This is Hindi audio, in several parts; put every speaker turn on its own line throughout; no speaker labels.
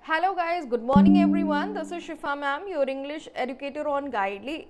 Hello guys, good morning everyone. This is Shifa ma'am, your English educator on Guidely.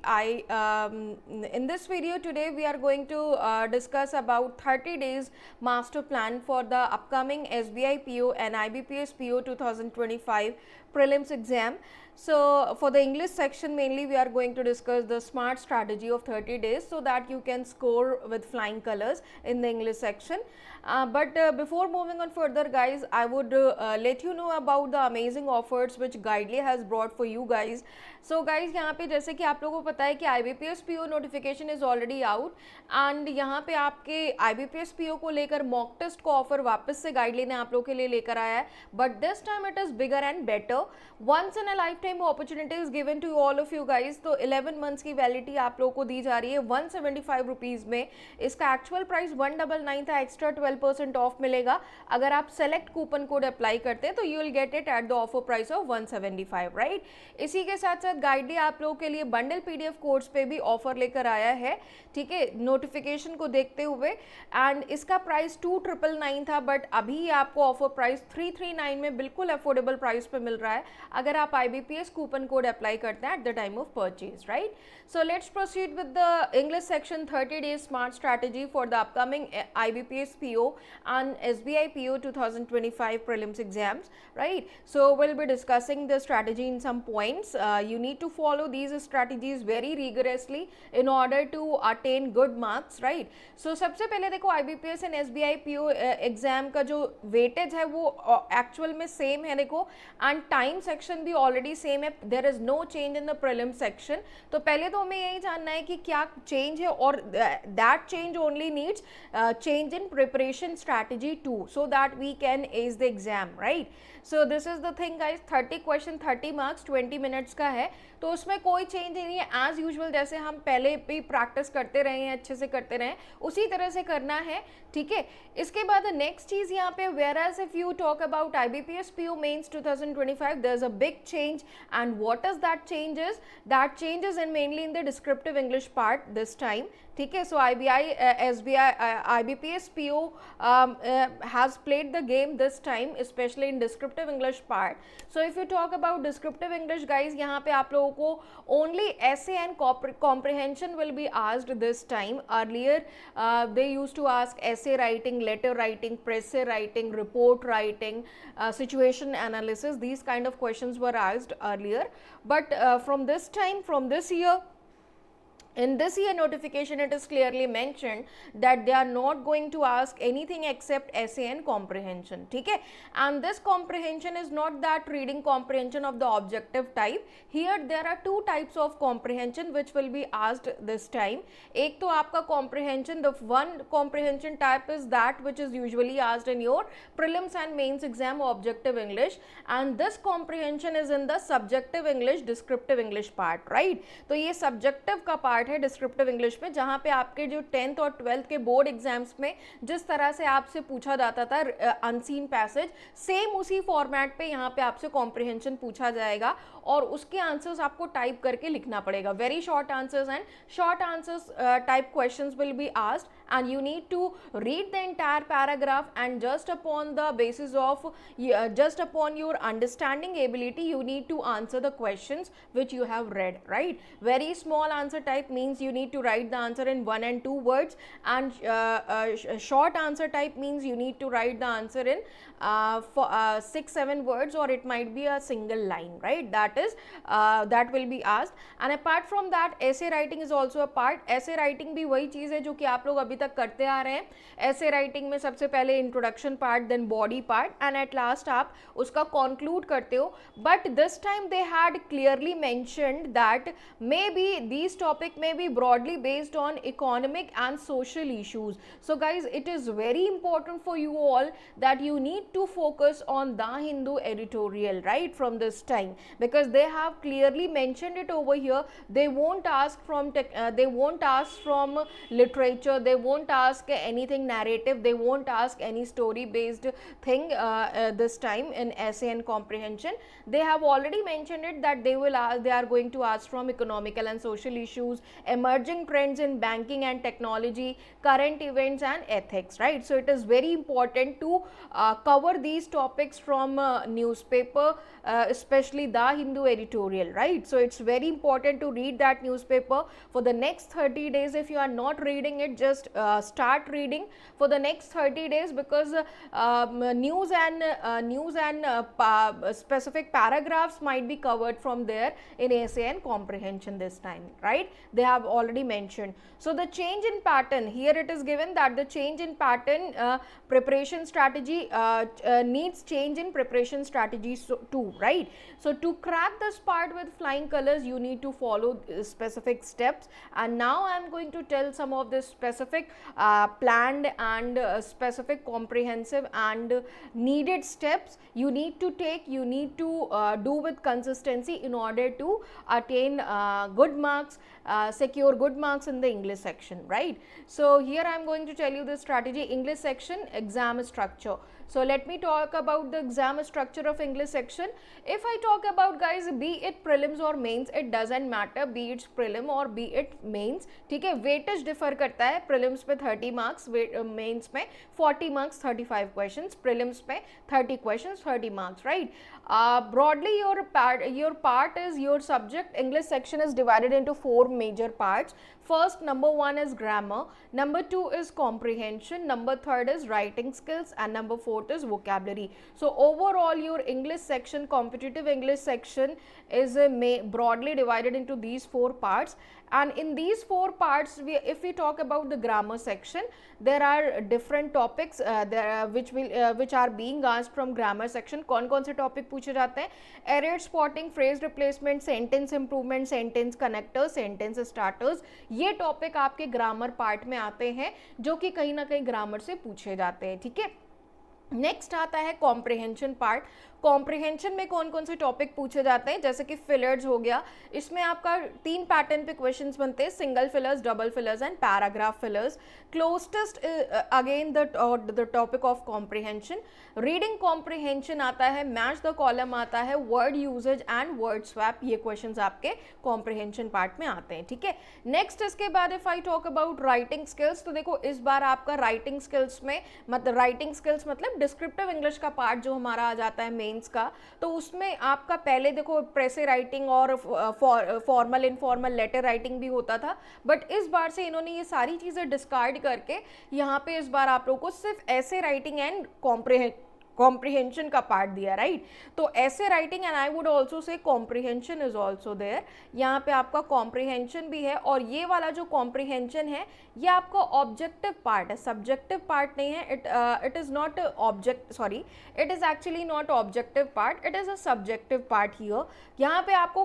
In this video today we are going to discuss about 30 days master plan for the upcoming SBI PO and IBPS PO 2025 prelims exam. So for the English section mainly we are going to discuss the smart strategy of 30 days so that you can score with flying colors in the English section. But before moving on further guys, I would let you know about the amazing offers which Guidely has brought for you guys. So guys, यहाँ पे जैसे कि आप लोगों को पता है कि IBPS PO notification is already out and यहाँ पे आपके IBPS PO को लेकर मॉक टेस्ट को ऑफर वापस से Guidely ने आप लोगों के लिए लेकर आया है, but this time it is bigger and better. Once in a life time opportunity is given to all of you guys. तो 11 मंथ्स की वैलिडिटी आप लोगों को दी जा रही है 175 रुपीज़ में. इसका एक्चुअल प्राइस 199 था, एक्स्ट्रा 12% ऑफ मिलेगा. अगर आप सेलेक्ट कूपन कोड अप्लाई करते हैं तो you will get it at the offer price of 175, right. इसी के साथ साथ Guidely आप लोगों के लिए बंडल पीडीएफ कोर्स पे भी ऑफर लेकर आया है, ठीक है, नोटिफिकेशन को देखते हुए. एंड इसका प्राइस 2999 था, बट अभी आपको ऑफर प्राइस 339 में बिल्कुल अफोर्डेबल प्राइस पे मिल रहा है अगर आप IBPS कूपन कोड अप्लाई करते हैं at the time of purchase, right. So let's proceed with the English section 30 days smart strategy for the upcoming IBPS PO and SBI PO 2025 prelims exams, right. So we'll be discussing the strategy in some points. You need to follow these strategies very rigorously in order to attain good marks, right. So सबसे पहले देखो IBPS and SBI PO exam का जो वेटेज है वो एक्चुअल में सेम है देखो, एंड टाइम सेक्शन भी ऑलरेडी सेम है. There is no change in the prelim section. तो पहले तो हमें यही जानना है कि क्या चेंज है, और that change only needs change in preparation strategy to so that we can ace the exam, right. So this is the thing guys. 30 question 30 marks 20 minutes का है, तो उसमें कोई चेंज नहीं है. एज यूजुअल जैसे हम पहले भी प्रैक्टिस करते रहे हैं, अच्छे से करते रहे, उसी तरह से करना है, ठीक है. इसके बाद नेक्स्ट चीज यहाँ पे, where as if you talk about IBPS PO mains 2025, there is a big change. And what is that changes? That changes in mainly in the descriptive English part this time, ठीक है. सो IBPS PO has played the game this time, especially in descriptive English part. So if you talk about descriptive English guys, यहाँ पे आप लोगों को only essay and comprehension will be asked this time. Earlier they used to ask essay writing, letter writing, essay writing, report writing, situation analysis. These kind of questions were asked earlier, but from this time, from this year, in this year notification it is clearly mentioned that they are not going to ask anything except essay and comprehension, ठीक है. And this comprehension is not that reading comprehension of the objective type. Here there are two types of comprehension which will be asked this time. एक तो आपका comprehension, the one comprehension type is that which is usually asked in your prelims and mains exam objective English, and this comprehension is in the subjective English descriptive English part, right. तो ये subjective का part है डिस्क्रिप्टिव इंग्लिश में, जहां पे आपके जो 10th और 12th के बोर्ड एग्जाम्स में जिस तरह से आपसे पूछा जाता था अनसीन पैसेज, सेम उसी फॉर्मेट पे यहाँ पे आपसे कॉम्प्रिहेंशन पूछा जाएगा और उसके आंसर्स आपको टाइप करके लिखना पड़ेगा. Very short answers and short answers type questions will be asked, and you need to read the entire paragraph, and just upon the basis of just upon your understanding ability you need to answer the questions which you have read, right. Very small answer type means you need to write the answer in 1 and 2 words, and short answer type means you need to write the answer in 6-7 words, or it might be a single line, right. That will be asked. And apart from that essay writing is also a part. essay writing भी वही चीज़ है जो कि आप लोग अभी तक करते आ रहे हैं. ऐसे राइटिंग में सबसे पहले introduction part, then body part, and at last आप उसका कंक्लूड करते हो. But this time they had clearly mentioned that may be these topic may be broadly based on economic and social issues. So guys it is very important for you all that you need to focus on the Hindu editorial, right, from this time, because they have clearly mentioned it over here. They won't ask from literature, they won't ask anything narrative, they won't ask any story based thing this time in essay and comprehension. They have already mentioned it that they are going to ask from economical and social issues, emerging trends in banking and technology, current events and ethics, right. So it is very important to cover cover these topics from newspaper, especially the Hindu editorial, right? So it's very important to read that newspaper for the next 30 days. If you are not reading it, just start reading for the next 30 days, because news and specific paragraphs might be covered from there in essay and comprehension this time, right? They have already mentioned. So the change in pattern, here it is given that the change in pattern, preparation strategy needs change in preparation strategies too, right? So to crack this part with flying colors, you need to follow specific steps, and now I am going to tell some of the specific planned and specific comprehensive and needed steps you need to take, you need to do with consistency in order to attain good marks, secure good marks in the English section, right? So here I am going to tell you the strategy. English section exam structure. So let me talk about the exam structure of English section. If I talk about, guys, be it prelims or mains, it doesn't matter, be it prelim or be it mains, ठीक है? वेटेज डिफर करता है, प्रीलिम्स पे 30 मार्क्स, मेंस में 40 मार्क्स, 35 क्वेश्चंस, प्रीलिम्स पे 30 questions, 30 marks, right? Broadly, your part is your subject. English section is divided into 4 major parts. First, number 1 is grammar, number 2 is comprehension, number 3rd is writing skills, and number 4th is vocabulary. So overall, your English section, competitive English section, is broadly divided into these 4 parts. And in these 4 parts, if we talk about the grammar section, there are different topics which are being asked from grammar section. कौन-कौन से topic पूछे जाते हैं? Error spotting, phrase replacement, sentence improvement, sentence connectors, sentence starters, ये topic आपके grammar part में आते हैं, जो कि कहीं ना कहीं grammar से पूछे जाते हैं, ठीक है? नेक्स्ट आता है कॉम्प्रिहेंशन पार्ट. कॉम्प्रिहेंशन में कौन कौन से टॉपिक पूछे जाते हैं, जैसे कि फिलर्स हो गया, इसमें आपका 3 पैटर्न पे क्वेश्चंस बनते हैं, single fillers, double fillers and paragraph fillers. Closest again the topic of comprehension. Reading comprehension आता है, मैच द कॉलम आता है, word usage and word swap, ये क्वेश्चंस आपके कॉम्प्रिहेंशन पार्ट में आते हैं, ठीक है? नेक्स्ट इसके बाद if I talk about writing skills, तो देखो इस बार आपका राइटिंग स्किल्स में मतलब डिस्क्रिप्टिव इंग्लिश का पार्ट जो हमारा आ जाता है मेंस का, तो उसमें आपका पहले देखो प्रेसे राइटिंग और फॉर्मल इनफॉर्मल लेटर राइटिंग भी होता था, बट इस बार से इन्होंने ये सारी चीज़ें डिस्कार्ड करके यहाँ पे इस बार आप लोगों को सिर्फ ऐसे राइटिंग एंड कॉम्प्रिहेंशन का पार्ट दिया, राइट? तो ऐसे writing and I would also say comprehension is also there. यहाँ पे आपका कॉम्प्रिहेंशन भी है, और ये वाला जो कॉम्प्रिहेंशन है ये आपका ऑब्जेक्टिव पार्ट है, सब्जेक्टिव पार्ट नहीं है. It is not it is actually not objective part, it is a subjective part here. यहाँ पे आपको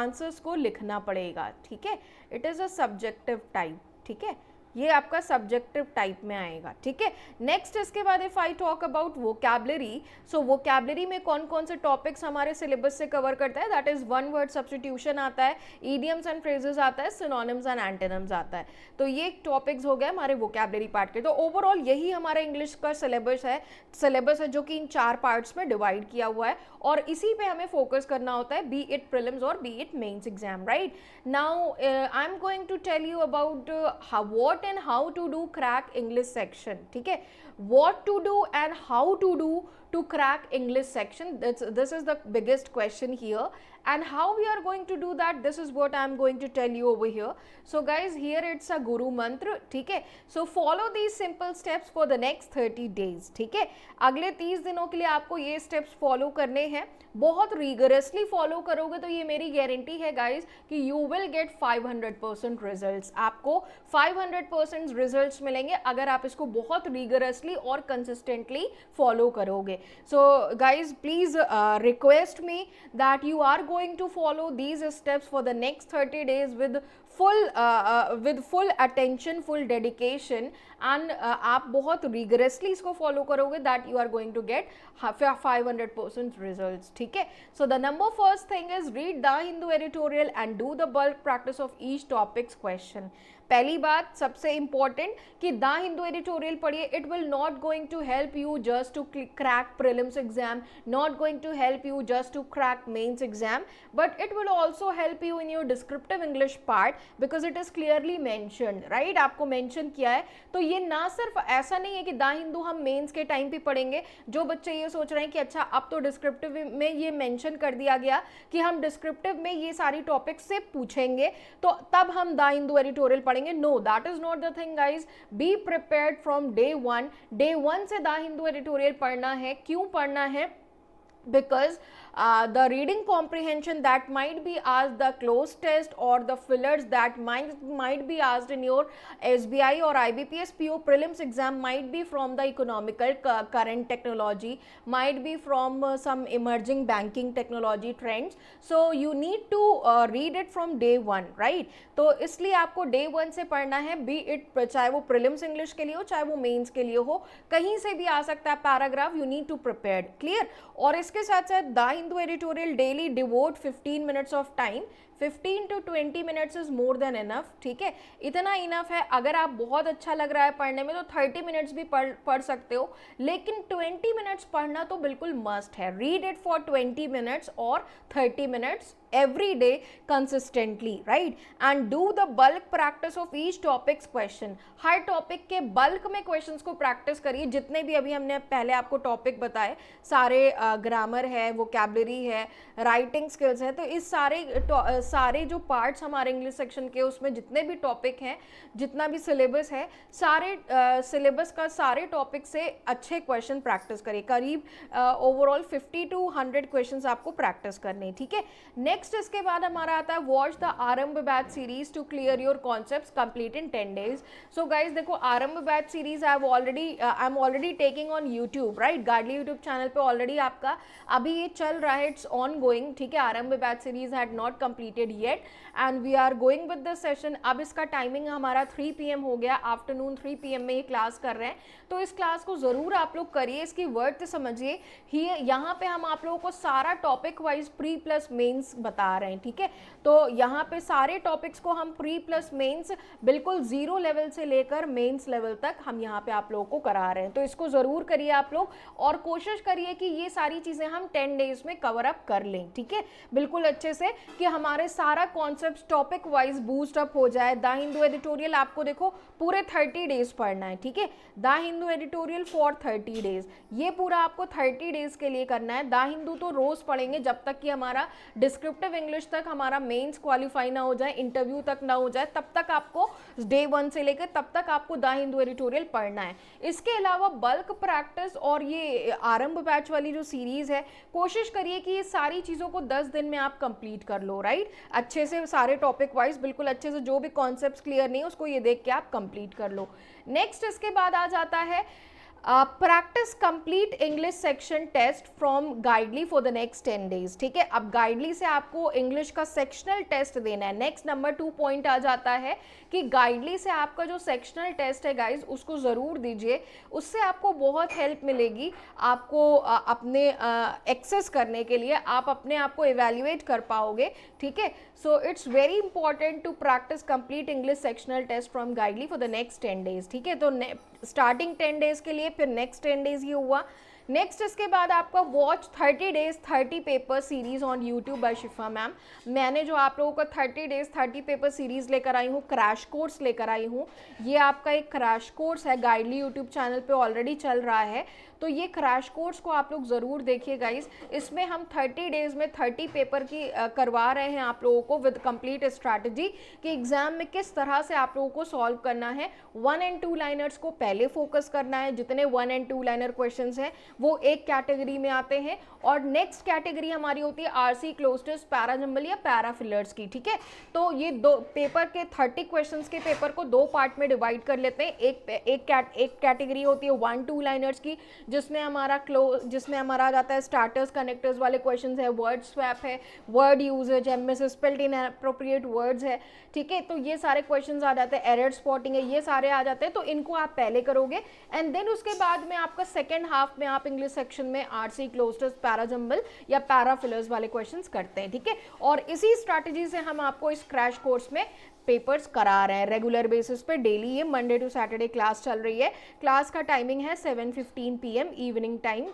आंसर्स को लिखना पड़ेगा, ठीक है? It is a subjective type, ठीक है? ये आपका सब्जेक्टिव टाइप में आएगा, ठीक है? नेक्स्ट इसके बाद if I talk about vocabulary, so vocabulary में कौन कौन से टॉपिक्स हमारे सिलेबस से कवर करता है, that is one word substitution आता है, ईडियम्स एंड फ्रेजेस आता है, सिनोनिम्स एंड एंटोनिम्स आता है. तो ये टॉपिक्स हो गए हमारे वोकैबलरी पार्ट के. तो ओवरऑल यही हमारा इंग्लिश का सिलेबस है जो कि इन 4 पार्ट्स में डिवाइड किया हुआ है, और इसी पे हमें फोकस करना होता है, बी इट प्रीलिम्स और be it mains exam, right? Now I am going to tell you about what and how to do crack English section, ठीक है? What to do and how to do to crack English section, this is the biggest question here, and how we are going to do that, this is what I am going to tell you over here. So guys, here it's a guru mantra, ठीक है? So follow these simple steps for the next 30 days, ठीक है? अगले 30 दिनों के लिए आपको ये स्टेप्स फॉलो करने हैं. बहुत रिगरसली फॉलो करोगे तो ये मेरी गारंटी है गाइज कि यू विल गेट 500% रिजल्ट्स. आपको 500% रिजल्ट्स मिलेंगे अगर आप इसको बहुत रिगरसली और कंसिस्टेंटली फॉलो करोगे. So guys please request me that you are going to follow these steps for the next 30 days with full attention, full dedication, and आप बहुत rigorously इसको follow करोगे, that you are going to get 500% results, ठीक है? So the first thing is read the Hindu editorial and do the bulk practice of each topic's question. पहली बात सबसे इंपॉर्टेंट कि द हिंदू एडिटोरियल पढ़िए. It will not going to help you just to crack prelims exam, not going to help you just to crack mains exam, but it will also help you in your descriptive English part, because it is clearly mentioned, right, आपको मेंशन किया है। तो ये ना सिर्फ ऐसा नहीं है कि द हिंदू हम मेंस के टाइम पे पढ़ेंगे, जो बच्चे ये सोच रहे हैं कि अच्छा अब तो डिस्क्रिप्टिव में ये मेंशन कर दिया गया कि हम डिस्क्रिप्टिव में ये सारी टॉपिक्स से पूछेंगे तो तब हम द हिंदू एडिटोरियल पढ़ेंगे, no, that is not the thing guys. Be prepared from day one, day one से द हिंदू एडिटोरियल पढ़ना है। क्यों पढ़ना है? Because the reading comprehension that might be asked the closed test or the fillers that might be asked in your SBI or IBPS PO prelims exam might be from the economical current technology, might be from some emerging banking technology trends, so you need to read it from day one, right? तो इसलिए आपको डे वन से पढ़ना है, बी इट चाहे वो प्रीलिम्स इंग्लिश के लिए हो चाहे वो मेंस के लिए हो, कहीं से भी आ सकता है paragraph, you need to prepare, clear. और इसके साथ साथ the Hindu editorial daily devote 15 minutes of time, 15 to 20 minutes is more than enough, ठीक है, इतना इनफ है। अगर आप बहुत अच्छा लग रहा है पढ़ने में तो 30 मिनट्स भी पढ़ सकते हो, लेकिन 20 मिनट्स पढ़ना तो बिल्कुल मस्ट है। रीड इट फॉर 20 मिनट्स और 30 minutes every day consistently, right? And do the bulk practice of each topics question. Her topic के बल्क में क्वेश्चंस को प्रैक्टिस करिए, जितने भी अभी हमने पहले आपको टॉपिक बताए, सारे ग्रामर है, वोकैबुलरी है, राइटिंग स्किल्स है, तो इस सारे जो पार्ट्स हमारे इंग्लिश सेक्शन के, उसमें जितने भी टॉपिक हैं, जितना भी सिलेबस है, सारे सिलेबस का सारे टॉपिक से अच्छे क्वेश्चन प्रैक्टिस करिए। करीब ओवरऑल 50 to 100 क्वेश्चंस आपको प्रैक्टिस करने, ठीक है। नेक्स्ट इसके बाद हमारा आता है watch the Aarambh batch series to clear your concepts complete in 10 days. So guys देखो, Aarambh batch series I am already taking on YouTube, right, गार्डली यूट्यूब चैनल पे ऑलरेडी आपका अभी ये चल रहा है, इट्स ऑन गोइंग, ठीक है। Aarambh batch series had not completed yet and we are going with this session. अब इसका टाइमिंग हमारा 3 PM हो गया, आफ्टरनून 3 PM में ये क्लास कर रहे हैं, तो इस क्लास को ज़रूर आप लोग करिए, इसकी वर्थ समझिए। यहाँ पे हम आप लोगों को सारा topic wise pre plus mains बता रहे हैं, ठीक है। तो यहाँ पे सारे टॉपिक्स को हम प्री प्लस मेंस बिल्कुल 0 लेवल से लेकर मेंस लेवल तक हम यहाँ पे आप लोगों को करा रहे हैं, तो इसको ज़रूर करिए आप लोग और कोशिश करिए कि ये सारी चीज़ें हम 10 डेज में कवर अप कर लें, ठीक है, बिल्कुल अच्छे से, कि हमारे सारा concept topic wise boost up हो जाए। द हिंदू एडिटोरियल आपको देखो पूरे 30 डेज पढ़ना है, ठीक है, the Hindu editorial for 30 days, ये पूरा आपको 30 डेज के लिए करना है। द हिंदू तो रोज पढ़ेंगे जब तक कि हमारा डिस्क्रिप्टिव इंग्लिश तक हमारा मेंस क्वालिफाई ना हो जाए, इंटरव्यू तक ना हो जाए, तब तक आपको डे वन से लेकर तब तक आपको द हिंदू एडिटोरियल पढ़ना है। इसके अलावा बल्क प्रैक्टिस और ये आरंभ बैच वाली जो सीरीज है, कोशिश करिए कि ये सारी चीज़ों को 10 दिन में आप कंप्लीट कर लो, राइट, अच्छे से सारे टॉपिक वाइज बिल्कुल अच्छे से, जो भी कॉन्सेप्ट्स क्लियर नहीं है उसको ये देख के आप कंप्लीट कर लो। नेक्स्ट इसके बाद आ जाता है practice complete English section test from Guidely for the next 10 days, ठीक है। अब गाइडली से आपको इंग्लिश का सेक्शनल टेस्ट देना है। नेक्स्ट नंबर 2 पॉइंट आ जाता है कि गाइडली से आपका जो सेक्शनल टेस्ट है गाइज, उसको ज़रूर दीजिए, उससे आपको बहुत हेल्प मिलेगी, आपको अपने एक्सेस करने के लिए, आप अपने आप को इवेल्युएट कर पाओगे, ठीक है। So it's very important to practice complete English sectional test from Guidely for the next 10 days, ठीक है। तो स्टार्टिंग 10 डेज के लिए, फिर नेक्स्ट 10 डेज ये हुआ। नेक्स्ट इसके बाद आपका watch 30 days 30 paper series on YouTube by Shifa ma'am. मैंने जो आप लोगों को 30 डेज 30 पेपर सीरीज लेकर आई हूँ, क्रैश कोर्स लेकर आई हूँ, ये आपका एक क्रैश कोर्स है, गाइडली यूट्यूब चैनल पे ऑलरेडी चल रहा है, तो ये क्रैश कोर्स को आप लोग ज़रूर देखिए गाइज। इसमें हम 30 डेज में 30 पेपर की करवा रहे हैं आप लोगों को विद कंप्लीट स्ट्रैटेजी कि एग्जाम में किस तरह से आप लोगों को सॉल्व करना है। 1 and 2 लाइनर्स को पहले फोकस करना है, जितने 1 and 2 लाइनर क्वेश्चंस हैं वो एक कैटेगरी में आते हैं, और नेक्स्ट कैटेगरी हमारी होती है आरसी क्लोज टेस्ट, पैराजंबल या पैराफिलर्स की, ठीक है। तो ये दो पेपर के 30 क्वेश्चंस के पेपर को 2 पार्ट में डिवाइड कर लेते हैं। एक कैटेगरी होती है 1-2 लाइनर्स की, जिसमें हमारा आ जाता है स्टार्टर्स कनेक्टर्स वाले क्वेश्चंस है, वर्ड स्वैप है, वर्ड यूजेज है, मिस स्पेल्ड इनएप्रोप्रिएट वर्ड्स है, ठीक है। तो ये सारे क्वेश्चंस आ जाते हैं, एरर स्पॉटिंग है, ये सारे आ जाते हैं, तो इनको आप पहले करोगे एंड देन उसके बाद में आपका सेकेंड हाफ में आप इंग्लिश सेक्शन में आरसी क्लोज टेस्ट, पैराजंबल या पैराफिलर्स वाले क्वेश्चंस करते हैं, ठीक है। और इसी स्ट्रैटेजी से हम आपको इस क्रैश कोर्स में पेपर्स करा रहे हैं रेगुलर बेसिस पे, डेली, ये मंडे टू सैटरडे क्लास चल रही है। क्लास का टाइमिंग है 7:15 PM इवनिंग टाइम,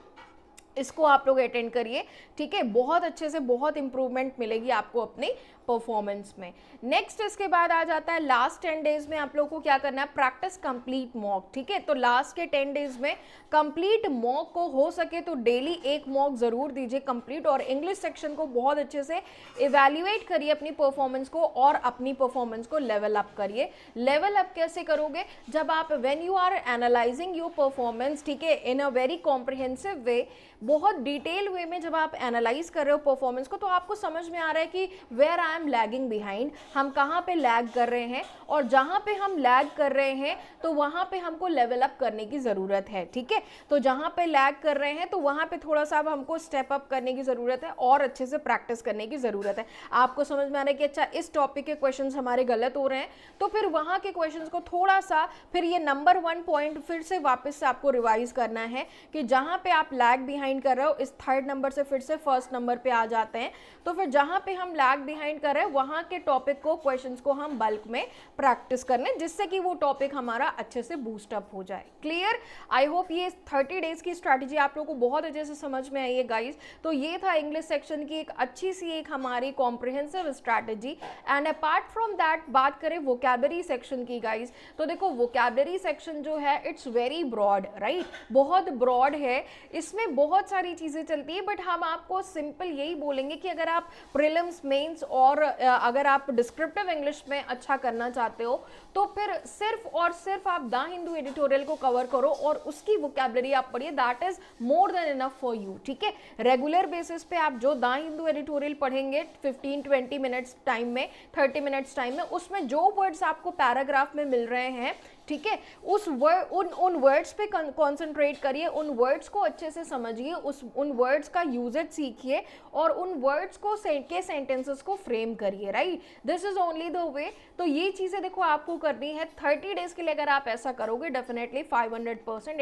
इसको आप लोग अटेंड करिए, ठीक है। बहुत अच्छे से बहुत इंप्रूवमेंट मिलेगी आपको अपनी परफॉर्मेंस में। नेक्स्ट इसके बाद आ जाता है लास्ट 10 डेज में आप लोगों को क्या करना है, प्रैक्टिस कंप्लीट मॉक। ठीक है, तो लास्ट के 10 डेज में कंप्लीट मॉक को हो सके तो डेली एक मॉक जरूर दीजिए कंप्लीट, और इंग्लिश सेक्शन को बहुत अच्छे से इवैल्यूएट करिए अपनी परफॉर्मेंस को, और अपनी परफॉर्मेंस को लेवल अप करिए। लेवल अप कैसे करोगे, जब आप when you are analysing your performance, ठीक है, इन अ वेरी कॉम्प्रिहेंसिव वे, बहुत डिटेल वे में जब आप एनालाइज कर रहे हो परफॉर्मेंस को, तो आपको समझ में आ रहा है कि where I am lagging behind, हम कहाँ पे लैग कर रहे हैं, और जहाँ पे हम लैग कर रहे हैं तो वहाँ पे हमको लेवल अप करने की ज़रूरत है। ठीक है, तो जहाँ पे लैग कर रहे हैं तो वहाँ पे थोड़ा सा अब हमको स्टेप अप करने की ज़रूरत है, और अच्छे से प्रैक्टिस करने की ज़रूरत है। आपको समझ में आ रहा है कि अच्छा इस टॉपिक के क्वेश्चंस हमारे गलत हो रहे हैं, तो फिर वहाँ के क्वेश्चंस को थोड़ा सा फिर ये नंबर 1 पॉइंट फिर से वापस से आपको रिवाइज करना है कि जहाँ पे आप लैग बिहाइंड कर रहे हो, इस 3rd नंबर से फिर से 1st नंबर पे आ जाते हैं। तो फिर जहाँ पे हम लैग बिहाइंड कर रहे हैं वहाँ के टॉपिक को, क्वेश्चंस को हम बल्क में प्रैक्टिस करने, जिससे कि वो टॉपिक हमारा अच्छे से बूस्ट अप हो जाए। क्लियर? आई होप ये 30 डेज की स्ट्रैटेजी आप लोगों को बहुत अच्छे से समझ में आई है गाइज। तो ये था इंग्लिश सेक्शन की एक अच्छी सी एक हमारी comprehensive strategy. And apart from that बात करें वोकैबुलरी सेक्शन की गाइज, तो देखो वोकैबुलरी सेक्शन जो है इट्स वेरी ब्रॉड, राइट, बहुत ब्रॉड है, इसमें बहुत सारी चीज़ें चलती है, बट हम आपको सिंपल यही बोलेंगे कि अगर आप प्रीलिम्स, मेंस और अगर आप डिस्क्रिप्टिव इंग्लिश में अच्छा करना चाहते हो तो फिर सिर्फ और सिर्फ आप द हिंदू एडिटोरियल को कवर करो और उसकी वोकैबुलरी आप पढ़िए, that is more than enough for you. ठीक है, रेगुलर बेसिस पे आप जो द हिंदू एडिटोरियल पढ़ेंगे 15-20 मिनट्स टाइम में, 30 मिनट्स टाइम में, उसमें जो वर्ड्स आपको पैराग्राफ में मिल रहे हैं, ठीक है, उन वर्ड्स पे कंसंट्रेट करिए, उन वर्ड्स को अच्छे से समझिए, उन वर्ड्स का यूजेज सीखिए और उन वर्ड्स को के सेंटेंसेस को फ्रेम करिए, right, this is only the way. तो ये चीज़ें देखो आपको करनी है 30 डेज के लिए। अगर आप ऐसा करोगे definitely 500%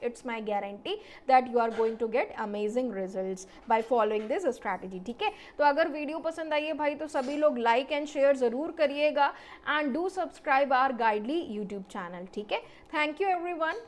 it's my guarantee that you are going to get amazing results by following this strategy. ठीक है, तो अगर वीडियो पसंद आई है भाई तो सभी लोग लाइक एंड शेयर ज़रूर करिएगा, and do subscribe our Guidely YouTube channel. ठीक है, थैंक यू एवरीवन।